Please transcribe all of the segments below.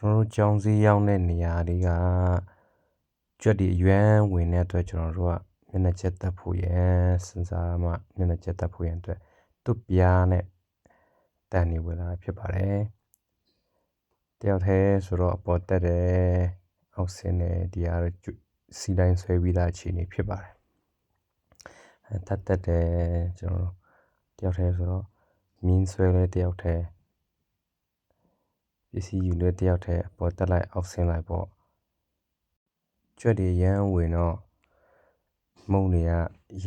ကျွန်တော်တို့ကြောင်းစည်းရောက်တဲ့နေရာတွေကကြွက်ဒီအရွမ်းဝင်တဲ့အတွက်ကျွန်တော်တို့ကမျက်နှာချက်တက်ဖို့ရန်စဉ်းစားမှမျက်နှာချက်တက်ဖို့ရန်အတွက်သူ့ပြားနဲ့တန်နေဝင်လာဖြစ်ပါတယ်တယောက်တည်းဆိုတော့အပေါ်တက်တယ်အောက်ဆင်းတယ်ဒီဟာစီတိုင်းဆွဲပြီးသားအခြေအနေဖြစ်ပါတယ်တက်တယ်ကျွန်တော်တယောက်တည်းဆိုတော့မြင်းဆွဲလဲတယောက်တည်းပစ္စည်းယူလဲတယောက်တည်းအပေါ်တက်လိုက်အောက်ဆင်းလိုက်ပေါ့ကြွက်တွေရမ်းဝင်တော့မုံတွေက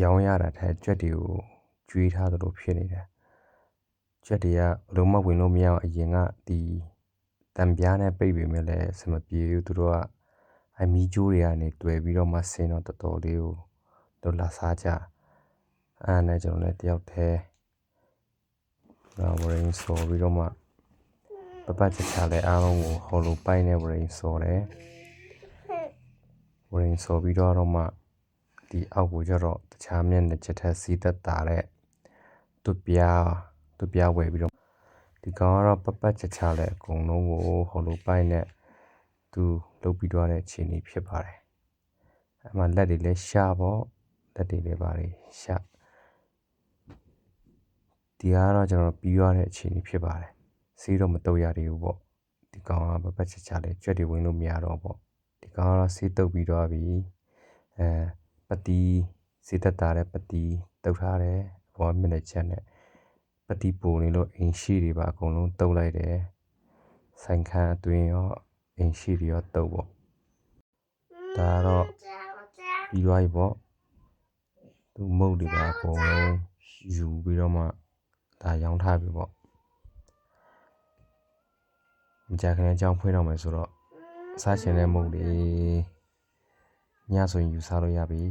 ရောင်းရတာထက်ကြွက်တွေကိုကျွေးထားသလိုဖြစ်နေတယ်ကြွက်တွေကဘလို့မဝင်လို့မရအောင်အရင်ကဒီတံပြားနဲ့ပိတ်ပေမဲ့လည်းစမပြေဘူးသူတို့ကအမီးကျိုးတွေကနေတွေ့ပြီးတော့မှဆင်းတော့တော်တော်လေးကိုတို့လာစားကြအဲ့နဲ့ကျွန်တော်လည်းတယောက်တည်းဝရင်ဆိုပြီးတော့မှပတ်ချချလဲအားလုံးကိုဟော်လိုပိုက်နဲ့ဝရင်ဆိုတယ်ဝရင်ဆိုပြီးတော့မှဒီအောက်ကိုကျတော့တခြားမျက်နှာချက်ထက်စီးသက်တာတဲ့သူ့ပြားဝယ်ပြီးတော့ဒီကောင်ကတော့ပတ်ချချလဲအကုန်လုံးကိုဟော်လိုပိုက်နဲ့သူလုတ်ပြီးတော့တဲ့အခြေအနေဖြစ်ပါတယ်အဲ့မှာလက်တွေလည်းရှားပေါ့လက်တွေလည်းပါတယ်ရှားဒီကတော့ကျွန်တော်ပြီးသွားတဲ့အခြေအနေဖြစ်ပါတယ်စီးတော့မတုတ်ရသေးဘူးပေါ့ဒီကောင်ကပတ်ချချလဲကြွက်တွေဝင်လို့မရတော့ပေါ့ဒီကောင်ကတော့စီးတုတ်ပြီးသွားပြီပတိစီးသက်တာတဲ့ပတိတုတ်ထားတယ်ဘောမျက်နှာချက်နဲ့ပတိပိုနေလို့အိမ်ရှိတွေပါအကုန်လုံးတုတ်လိုက်တယ်ဆိုင်ခန်းအတွင်းရောအိမ်ရှိတွေရောတုတ်ပေါ့ဒါတော့ပြီးသွားပြီပေါ့သူမုတ်တွေပါအကုန်လုံးယူပြီးတော့မှဒါရောင်းထားပြီပေါ့မကြခင်အကြောင်းဖွင့်တော့မယ်ဆိုတော့စားချင်တဲ့မုတ်တွေညဆိုရင်ယူစားလို့ရပြီ